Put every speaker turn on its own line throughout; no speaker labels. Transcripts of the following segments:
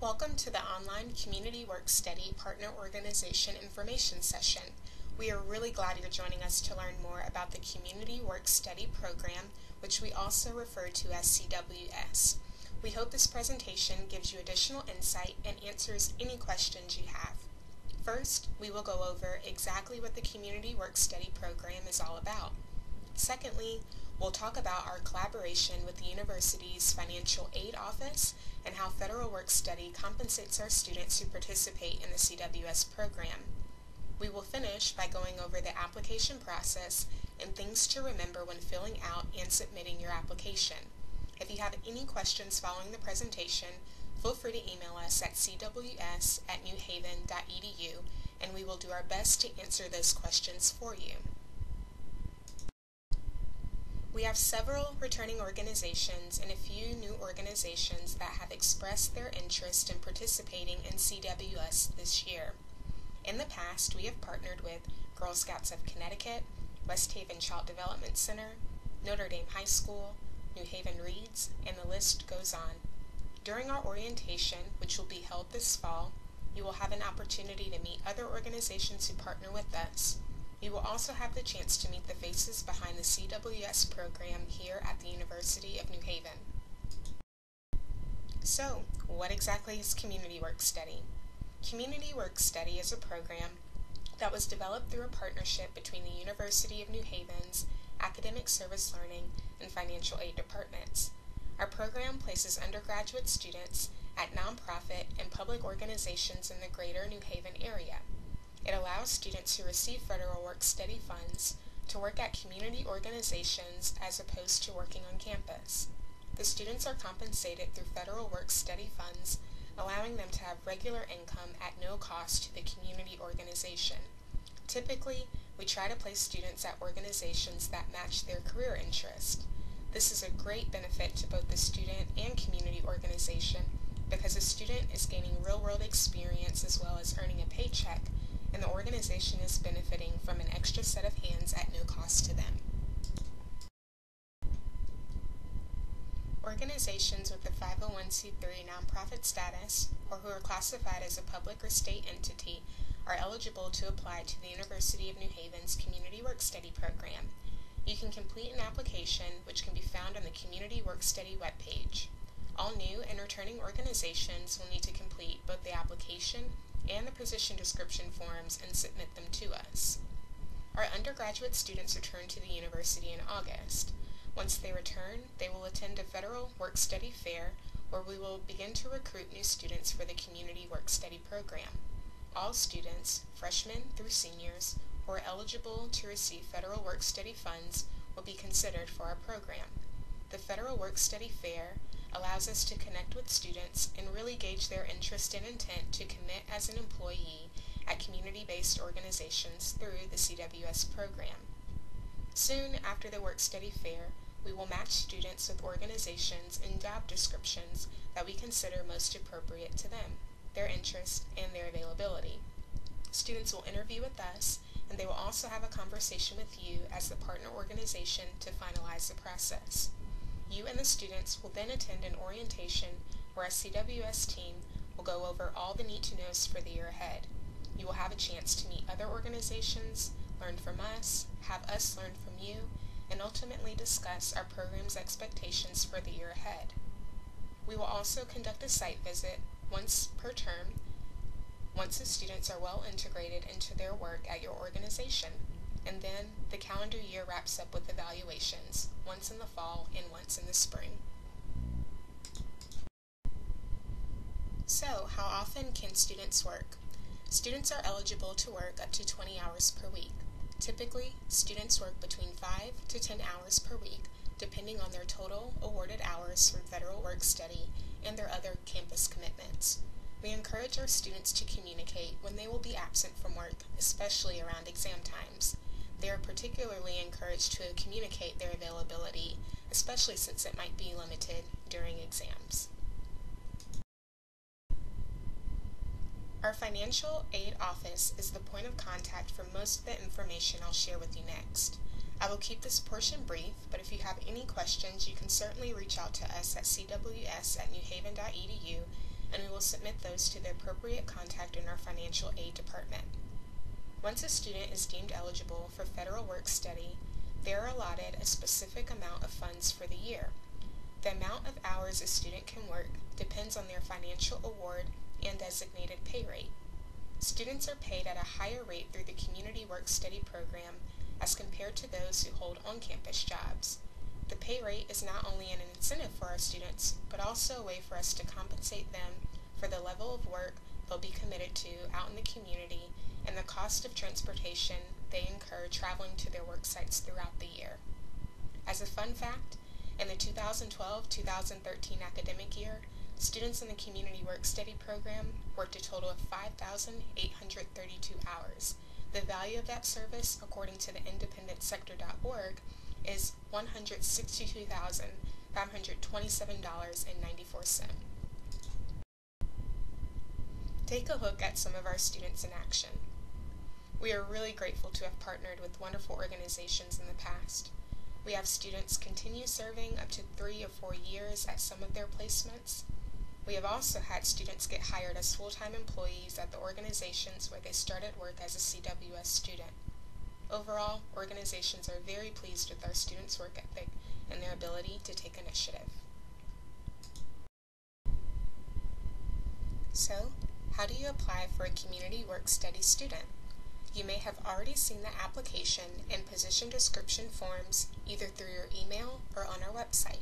Welcome to the online Community Work Study Partner Organization Information Session. We are really glad you're joining us to learn more about the Community Work Study Program, which we also refer to as CWS. We hope this presentation gives you additional insight and answers any questions you have. First, we will go over exactly what the Community Work Study Program is all about. Secondly, we'll talk about our collaboration with the university's Financial Aid Office and how Federal Work Study compensates our students who participate in the CWS program. We will finish by going over the application process and things to remember when filling out and submitting your application. If you have any questions following the presentation, feel free to email us at cws@newhaven.edu and we will do our best to answer those questions for you. We have several returning organizations and a few new organizations that have expressed their interest in participating in CWS this year. In the past, we have partnered with Girl Scouts of Connecticut, West Haven Child Development Center, Notre Dame High School, New Haven Reads, and the list goes on. During our orientation, which will be held this fall, you will have an opportunity to meet other organizations who partner with us. You will also have the chance to meet the faces behind the CWS program here at the University of New Haven. So, what exactly is Community Work Study? Community Work Study is a program that was developed through a partnership between the University of New Haven's Academic Service Learning and Financial Aid departments. Our program places undergraduate students at nonprofit and public organizations in the greater New Haven area. It allows students who receive Federal Work Study funds to work at community organizations as opposed to working on campus. The students are compensated through Federal Work Study funds, allowing them to have regular income at no cost to the community organization. Typically, we try to place students at organizations that match their career interest. This is a great benefit to both the student and community organization because a student is gaining real-world experience as well as earning a paycheck, and the organization is benefiting from an extra set of hands at no cost to them. Organizations with a 501c3 nonprofit status, or who are classified as a public or state entity, are eligible to apply to the University of New Haven's Community Work Study program. You can complete an application, which can be found on the Community Work Study webpage. All new and returning organizations will need to complete both the application and the position description forms and submit them to us. Our undergraduate students return to the university in August. Once they return, they will attend a Federal Work Study Fair where we will begin to recruit new students for the Community Work Study program. All students, freshmen through seniors, who are eligible to receive Federal Work Study funds will be considered for our program. The Federal Work Study Fair allows us to connect with students and really gauge their interest and intent to commit as an employee at community-based organizations through the CWS program. Soon after the Work Study Fair, we will match students with organizations and job descriptions that we consider most appropriate to them, their interests, and their availability. Students will interview with us, and they will also have a conversation with you as the partner organization to finalize the process. You and the students will then attend an orientation where our CWS team will go over all the need-to-knows for the year ahead. You will have a chance to meet other organizations, learn from us, have us learn from you, and ultimately discuss our program's expectations for the year ahead. We will also conduct a site visit once per term once the students are well integrated into their work at your organization. And then the calendar year wraps up with evaluations, once in the fall and once in the spring. So, how often can students work? Students are eligible to work up to 20 hours per week. Typically, students work between 5 to 10 hours per week, depending on their total awarded hours from Federal Work Study and their other campus commitments. We encourage our students to communicate when they will be absent from work, especially around exam times. They are particularly encouraged to communicate their availability, especially since it might be limited during exams. Our Financial Aid Office is the point of contact for most of the information I'll share with you next. I will keep this portion brief, but if you have any questions, you can certainly reach out to us at cws@newhaven.edu, and we will submit those to the appropriate contact in our financial aid department. Once a student is deemed eligible for federal work study, they are allotted a specific amount of funds for the year. The amount of hours a student can work depends on their financial award and designated pay rate. Students are paid at a higher rate through the Community Work Study program as compared to those who hold on-campus jobs. The pay rate is not only an incentive for our students, but also a way for us to compensate them for the level of work they'll be committed to out in the community and the cost of transportation they incur traveling to their work sites throughout the year. As a fun fact, in the 2012-2013 academic year, students in the Community Work Study program worked a total of 5,832 hours. The value of that service, according to the independentsector.org, is $162,527.94. Take a look at some of our students in action. We are really grateful to have partnered with wonderful organizations in the past. We have students continue serving up to 3 or 4 years at some of their placements. We have also had students get hired as full-time employees at the organizations where they started work as a CWS student. Overall, organizations are very pleased with our students' work ethic and their ability to take initiative. So, how do you apply for a Community Work Study student? You may have already seen the application and position description forms either through your email or on our website.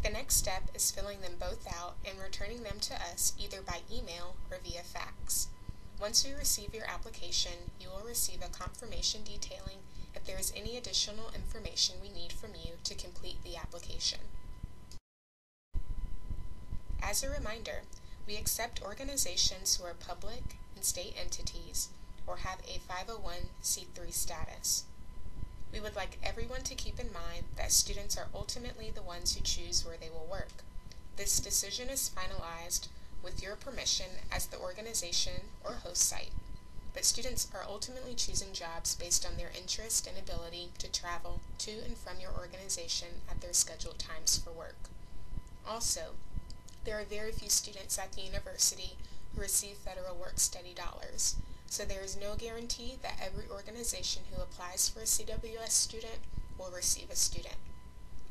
The next step is filling them both out and returning them to us either by email or via fax. Once we receive your application, you will receive a confirmation detailing if there is any additional information we need from you to complete the application. As a reminder, we accept organizations who are public and state entities or have a 501c3 status. We would like everyone to keep in mind that students are ultimately the ones who choose where they will work. This decision is finalized with your permission as the organization or host site, but students are ultimately choosing jobs based on their interest and ability to travel to and from your organization at their scheduled times for work. Also, there are very few students at the university who receive federal work study dollars, so there is no guarantee that every organization who applies for a CWS student will receive a student.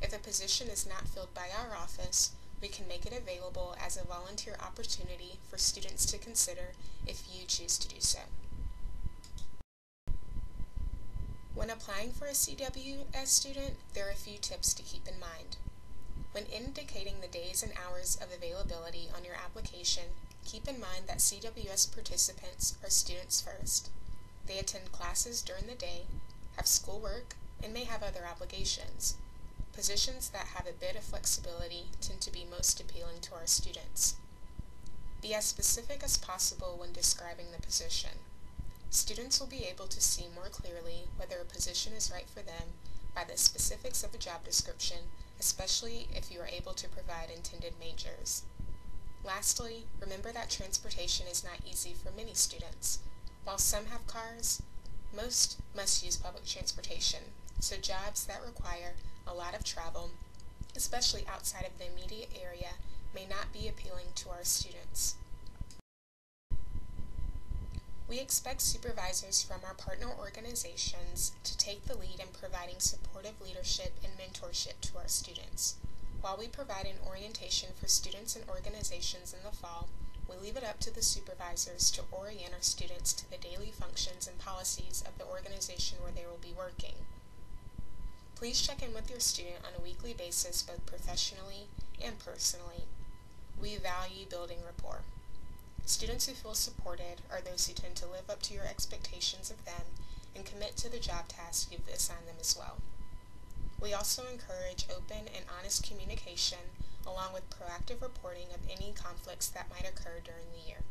If a position is not filled by our office, we can make it available as a volunteer opportunity for students to consider if you choose to do so. When applying for a CWS student, there are a few tips to keep in mind. When indicating the days and hours of availability on your application, keep in mind that CWS participants are students first. They attend classes during the day, have schoolwork, and may have other obligations. Positions that have a bit of flexibility tend to be most appealing to our students. Be as specific as possible when describing the position. Students will be able to see more clearly whether a position is right for them by the specifics of a job description, especially if you are able to provide intended majors. Lastly, remember that transportation is not easy for many students. While some have cars, most must use public transportation, so jobs that require a lot of travel, especially outside of the immediate area, may not be appealing to our students. We expect supervisors from our partner organizations to take the lead in providing supportive leadership and mentorship to our students. While we provide an orientation for students and organizations in the fall, we leave it up to the supervisors to orient our students to the daily functions and policies of the organization where they will be working. Please check in with your student on a weekly basis, both professionally and personally. We value building rapport. Students who feel supported are those who tend to live up to your expectations of them and commit to the job task you've assigned them as well. We also encourage open and honest communication along with proactive reporting of any conflicts that might occur during the year.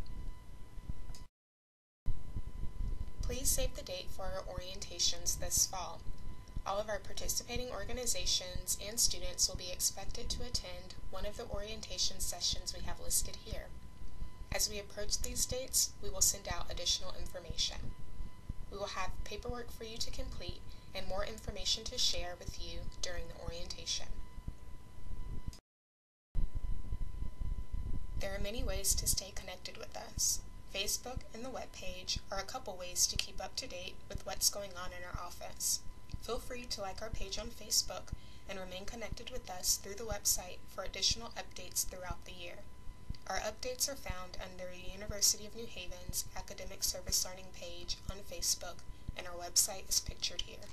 Please save the date for our orientations this fall. All of our participating organizations and students will be expected to attend one of the orientation sessions we have listed here. As we approach these dates, we will send out additional information. We will have paperwork for you to complete and more information to share with you during the orientation. There are many ways to stay connected with us. Facebook and the webpage are a couple ways to keep up to date with what's going on in our office. Feel free to like our page on Facebook and remain connected with us through the website for additional updates throughout the year. Our updates are found under the University of New Haven's Academic Service Learning page on Facebook, and our website is pictured here.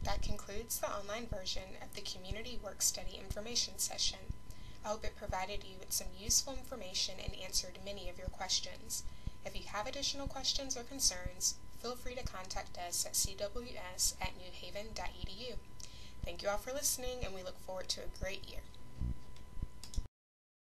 That concludes the online version of the Community Work Study Information Session. I hope it provided you with some useful information and answered many of your questions. If you have additional questions or concerns, feel free to contact us at CWS@newhaven.edu. Thank you all for listening, and we look forward to a great year.